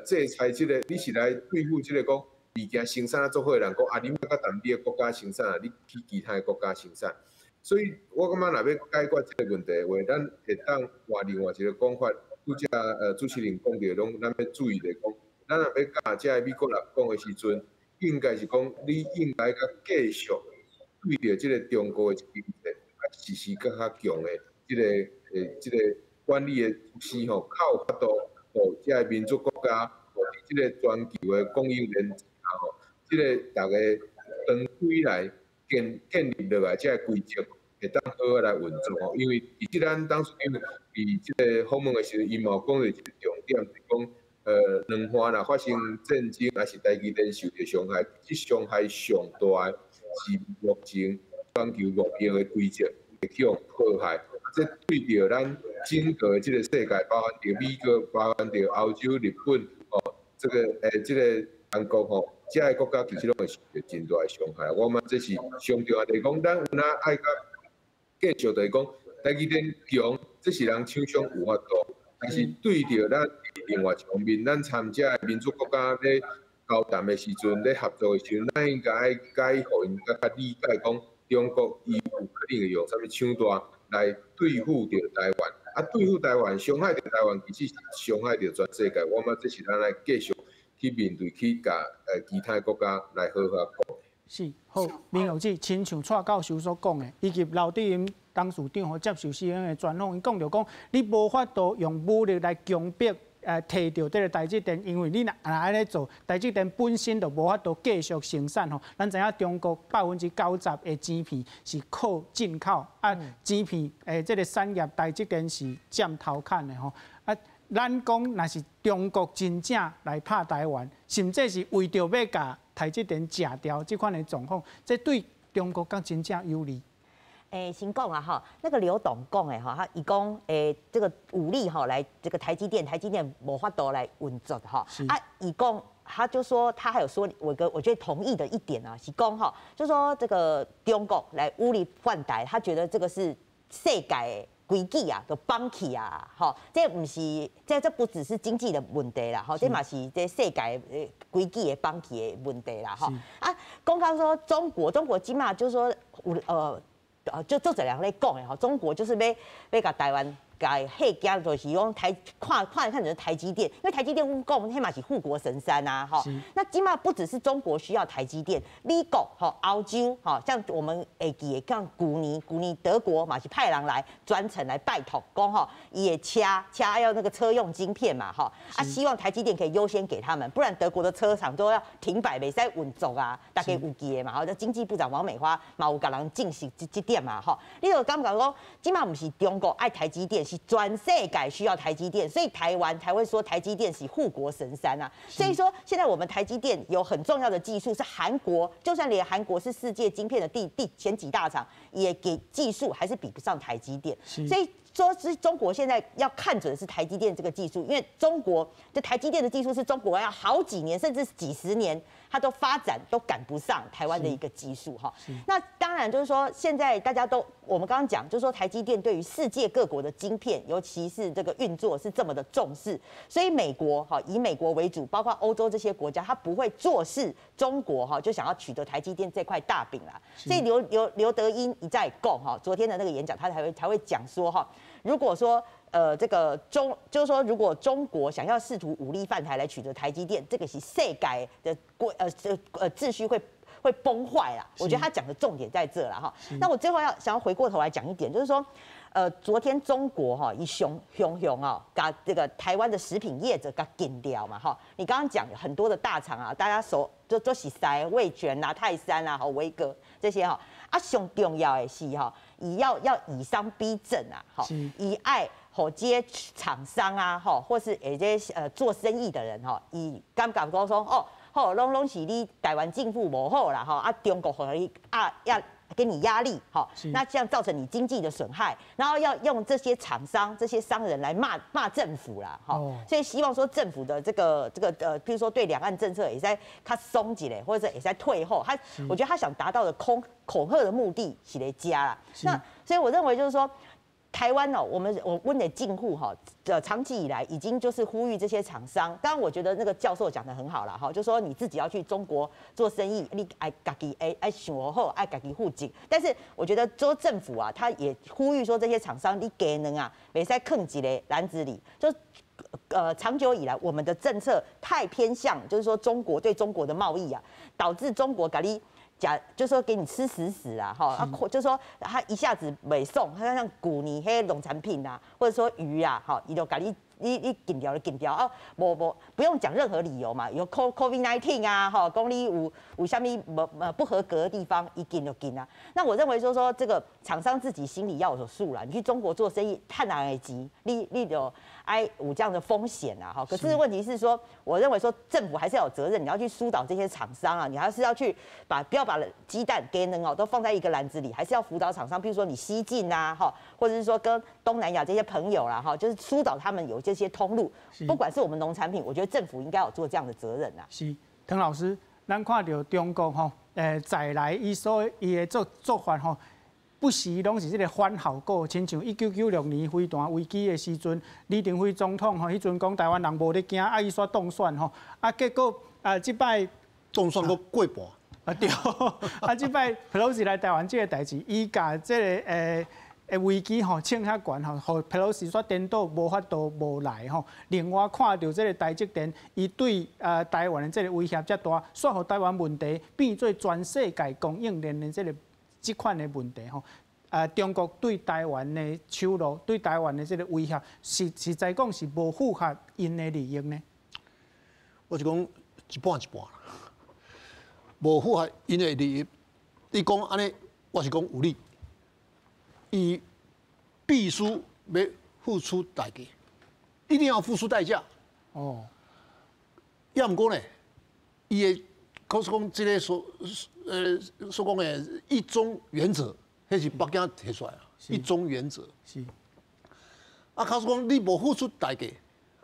制裁即个，你是来对付即个讲物件生产做好的人，讲啊，你莫甲咱别个国家生产啊，你去其他的国家生产。所以我感觉若要解决即个问题的话，咱会当换另外一个讲法，拄则主持人讲着拢，咱要注意的讲，咱若要甲即个美国人讲的时阵，应该是讲你应该甲继续对着即个中国的经济。时时更较强的即个管理的措施吼，较有法度，互即个民主国家，互即个全球的供应链吼，即个大家长期来建立落来，即个规则会当好好来运作吼。因为其实咱当时伫即个访问的时候，伊嘛有讲到一个重点，是讲两岸若发生战争，还是台积电受到伤害，即伤害上大的是目前全球目标的规则。去互破坏，这对着咱整个即个世界，包含着美国，包含着欧洲、日本，这个即个韩国吼，遮个国家其实拢会受到真大的伤害。我感觉这是上重要的讲，咱有哪爱甲继续就是讲，台积电强，这是人厂商有法度，但是对着咱另外一方面，咱参加的民主国家咧交谈的时阵，咧合作的时阵，咱应该解互因较理解讲，中国伊有可能会用啥物手段来对付着台湾。啊，对付台湾，伤害着台湾，其实是伤害着全世界。我感觉这是咱来继续去面对，去甲其他国家来好好讲。是好，明友子，亲像蔡教授所讲的，以及刘德英董事长和接受 CNN 的专访，伊讲着讲，你无法度用武力来强迫摕到这个台积电，因为你若安尼做，台积电本身就无法度继续生产吼。咱知影中国90%的晶片是靠进口，晶片这个产业台积电是占头砍的吼。咱讲若是中国真正来拍台湾，甚至是为着要甲台积电食掉这款的状况，这对中国敢真正有利？先讲啊哈，那个刘董讲的哈，他伊讲这个武力哈来这个台积电无法度来运作哈，伊讲他就说他还有说我觉得同意的一点啊，是讲哈，就说这个中国来武力换台，他觉得这个是世界的规矩啊，就绑起啊，哈，这不是这不只是经济的问题啦，哈，这嘛是这世界规矩的绑起的问题啦，哈讲到说中国起码就是说就做这样咧讲的吼，中国就是要甲台湾甲迄家就是讲看成台积电，因为台积电讲迄嘛是护国神山啊，哈。那起码不只是中国需要台积电，美国、欧洲，像我们会记的，像去年德国嘛是派人来专程来拜托，讲吼，伊的车要那个车用晶片嘛，哈，希望台积电可以优先给他们，不然德国的车厂都要停摆，袂使运作啊。大家有记的嘛，哈，经济部长王美花嘛有甲人证实这点嘛，哈。你就感觉讲，起码不是中国爱台积电。是全世界需要台积电，所以台湾才会说台积电是护国神山啊。所以说，现在我们台积电有很重要的技术，是韩国，就算连韩国是世界晶片的前几大厂，也给技术还是比不上台积电。所以说是中国现在要看准的是台积电这个技术，因为中国这台积电的技术是中国要好几年甚至几十年，它都发展都赶不上台湾的一个技术哈。那当然就是说，现在大家都我们刚刚讲，就是说台积电对于世界各国的晶片，尤其是这个运作是这么的重视，所以美国哈以美国为主，包括欧洲这些国家，它不会坐视中国哈就想要取得台积电这块大饼啦。所以刘德英一再讲哈，昨天的那个演讲，他才会讲说哈。如果说这个就是说，如果中国想要试图武力犯台来取得台积电，这个是世界的秩序会崩坏啦。我觉得他讲的重点在这啦哈。那我最后想要回过头来讲一点，就是说，昨天中国哈以熊啊，把这个台湾的食品业者给禁掉嘛哈。你刚刚讲很多的大厂啊，大家都是塞味全啦、泰山啦、威哥这些哈。上重要的是哈，要以商逼政啊，哈，以爱好这些厂商啊，哈，或是这些做生意的人哈，以感觉讲说哦，好，拢是你台湾政府无好啦，哈，中国和你要给你压力，哈，那这样造成你经济的损害，然后要用这些厂商、这些商人来骂政府啦，哈，所以希望说政府的这个譬如说对两岸政策也在他松一点，或者也在退后，我觉得他想达到的恐吓的目的是来加啦，那所以我认为就是说。台湾哦，我们的进户哈，长期以来已经就是呼吁这些厂商。当然，我觉得那个教授讲得很好了哈，就说你自己要去中国做生意，你爱自己爱想好，爱自己负责。但是我觉得州政府啊，他也呼吁说这些厂商你给能啊，别再坑几个篮子里。就长久以来我们的政策太偏向，就是说对中国的贸易啊，导致中国给你。就说给你吃死啦，哈，就说他一下子袂送，他像古尼黑农产品啊，或者说鱼啊，哈，伊就给你禁掉啊，不用讲任何理由嘛，有 COVID-19 啊，哈，讲你有啥咪不合格的地方，一禁就禁啊。那我认为说这个厂商自己心里要有数啦，你去中国做生意，太难而急，你就有这样的风险啊，哈。可是问题是说，我认为说政府还是要有责任，你要去疏导这些厂商啊，你还是要去不要把鸡蛋给能哦都放在一个篮子里，还是要辅导厂商，比如说你西进啊，哈，或者是说跟东南亚这些朋友啦，哈，就是疏导他们有这些通路，不管是我们农产品，我觉得政府应该有做这样的责任啊。是，唐老师，咱看到中国吼，再来伊的做法吼。不时拢是这个反效果，亲像1996年飞弹危机的时阵，李登辉总统吼，迄阵讲台湾人无咧惊，伊煞当选吼，结果即摆当选个过半。对，即摆 Pelosi 来台湾这个代志，伊甲这个危机吼称遐悬吼，互 Pelosi 煞颠倒无法度无来吼。另外看到这个台积电，伊对台湾的这个威胁遮大，煞互台湾问题变做全世界供应链的这款的问题吼，中国对台湾的手路，对台湾的这个威胁，实在讲是无符合因的利益呢？我是讲一半一半啦，无符合因的利益。你讲安尼，我是讲有理，伊必须要付出代价，一定要付出代价。哦，要毋过呢，伊的可是讲这个所讲的一中原则，迄是北京提出来啊。一中原则是。可是讲你无付出代价，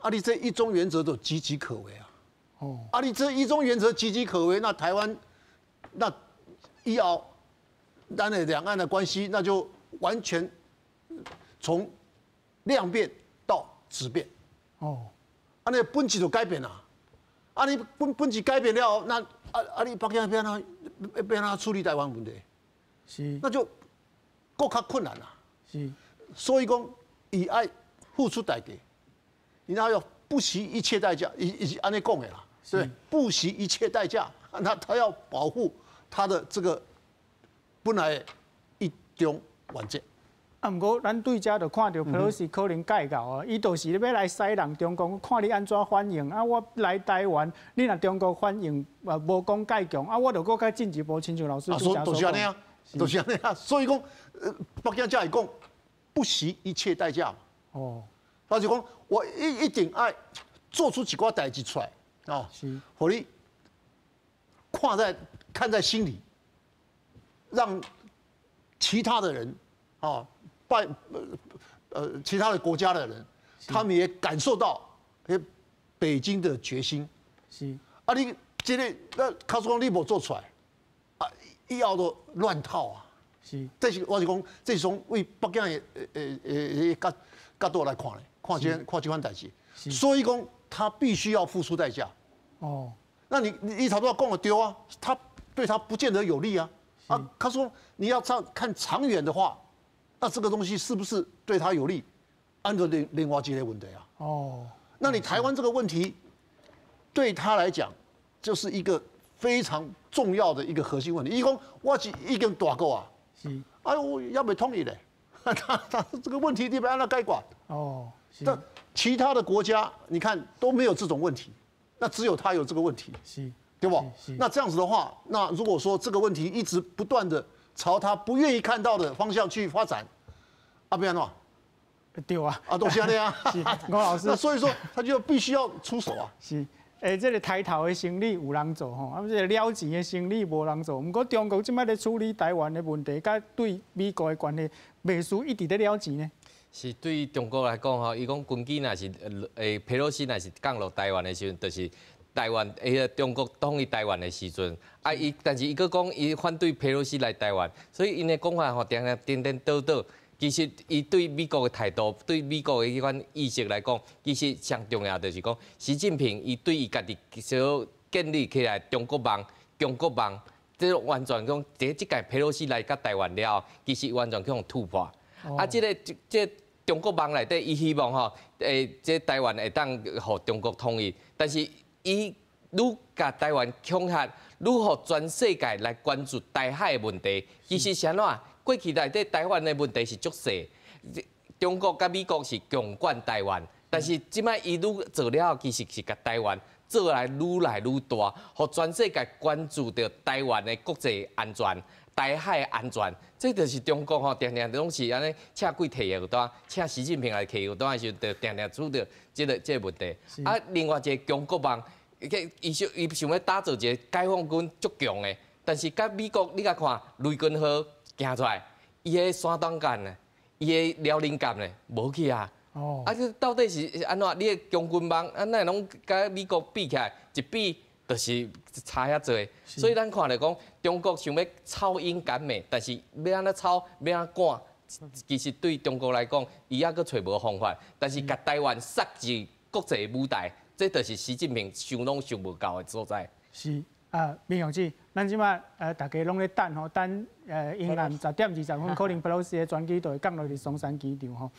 你这一中原则就岌岌可危啊。哦。你这一中原则岌岌可危，那台湾那以后咱的两岸的关系，那就完全从量变到质变。哦。那本质就改变了。你本质改变了，那你北京要安怎处理台湾问题？是，那就更较困难啦。是，所以讲，伊爱付出代价，然后要不惜一切代价，是安尼讲的啦。对，不惜一切代价，那他要保护他的这个本来的一中原则。毋过，咱对遮就看到 Pelosi 可能介到啊，伊就是要来西人中国，看你安怎反应啊。我来台湾，你若中国反应无讲介强啊，我就搁较进一步，亲像老师所就是安尼啊，就是安尼啊。所以讲，北京才会讲不惜一切代价。哦，他就讲我一定爱做出几寡代志出来啊，互你看在心里，让其他的人啊。其他的国家的人，他们也感受到北京的决心。是你这个那卡说你无做出来，以后都乱套啊。是，这是我是讲，这是从为北京的角度来看咧，看这款代志。所以讲，他必须要付出代价。哦，那你差不多讲的对啊，他对他不见得有利啊。他说你要看长远的话。那这个东西是不是对他有利？按照另外一个问题啊。哦，那你台湾这个问题，对他来讲，就是一个非常重要的一个核心问题。伊讲我已经大过啊，是，我要未统一嘞，他这个问题你要按怎解决？哦，那其他的国家你看都没有这种问题，那只有他有这个问题，是，对不？那这样子的话，那如果说这个问题一直不断的朝他不愿意看到的方向去发展，不然的话，对啊，都是安尼啊。是，龚老师。那所以说，他就必须要出手啊。是，这个抬头的生意有人做吼，这个了钱的生意无人做。不过中国即摆咧处理台湾的问题，甲对美国的关系，袂输一直咧了钱呢。是对中国来讲吼，伊讲军机若是佩洛西若是降落台湾的时阵，就是台湾中国统一台湾的时阵，但是伊佫讲伊反对佩洛西来台湾，所以因的讲法吼，颠倒倒。其实伊对美国的态度，对美国的迄款意识来讲，其实上重要就是讲，习近平伊对伊家己所建立起来中国梦，这完全讲，即届佩洛西来到台湾了后，其实完全去突破。这中国梦内底，伊希望吼，这台湾会当互中国统一，但是伊愈甲台湾恐吓，愈互全世界来关注台海的问题，其实是安怎？过去内底台湾的问题是足细，中国甲美国是共管台湾，但是即摆伊愈做了，其实是甲台湾做来愈大，互全世界关注到台湾的国际安全、台海安全，这就是中国吼，常常拢是安尼请鬼摕药单，请习近平来摕药单的时候，就常常处到这个问题。另外一个中国梦，伊想要打造一个解放军足强的，但是甲美国你甲看雷根号。行出来，伊个山东舰呢，伊个辽宁舰呢，无去啊。哦。这到底是安怎？你个将军梦，那拢甲美国比起来，一比就是差遐多。所以咱看来讲，中国想要操英赶美，但是要安怎操，要安怎赶，其实对中国来讲，伊还阁找无方法。但是甲台湾塞入国际舞台，这就是习近平想拢想无到的所在。是民雄姊，咱即马大家拢咧等吼，等英南10点20分，可能 Pelosi 的专机就会降落伫松山机场吼。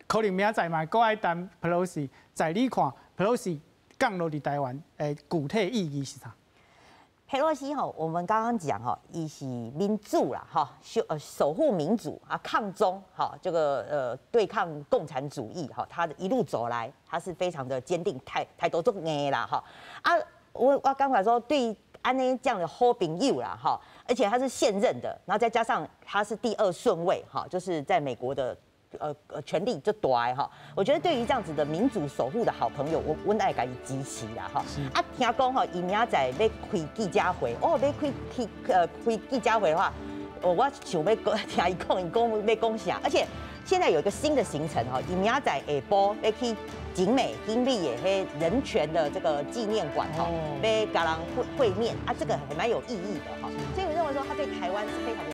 可能明仔载嘛，搁爱等 Pelosi， 在你看 Pelosi 降落伫台湾，具体意义是啥？佩洛西哈，我们刚刚讲哈，伊是民主啦哈，守护民主啊，抗中哈，这个对抗共产主义哈，他一路走来，他是非常的坚定，态度足硬啦哈我刚才说对安内这样的好朋友啦哈，而且他是现任的，然后再加上他是第2顺位哈，就是在美国的权力就大哈。我觉得对于这样子的民主守护的好朋友，我爱甲伊支持啦哈。听讲哈，伊明仔载要开记者会，要开记者会的话，我想要听伊讲要讲啥，而且现在有一个新的行程哈，伊明仔载下晡要去景美的迄人权的这个纪念馆哈，要甲人会面啊，这个还蛮有意义的哈。所以我认为说他对台湾是非常的。